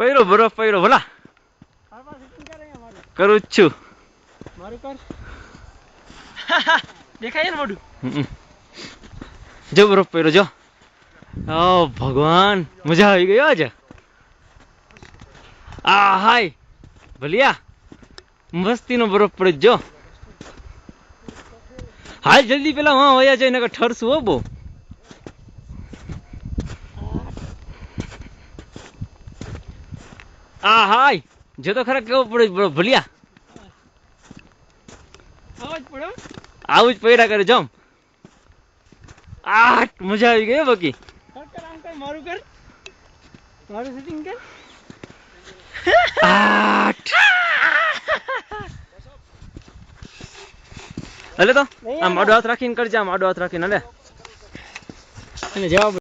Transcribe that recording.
પડ્યો બરફ પડ્યો ભલા કરું જ છું મારું કર દેખાય ને મોઢું જો બરફ પડ્યો જો ઓ ભગવાન મજા આવી ગઈ આજે આ હાય ભલિયા મસ્તીનો બરફ પડે જો હાલ જલ્દી પેલા હા વયા જાય નકર ઠરશું હો બહુ આ હાય જો તો ખરા કેવો પડે ભલિયા આવાજ પડ્યો આવું જ પડ્યા કરે જમ આ મજા આવી ગઈ બાકી કર આમ કર મારું કર મારું સેટિંગ કર હલે તો આમ આડો હાથ રાખીને કરજે આમ આડો હાથ રાખીને હલે અને જવાબ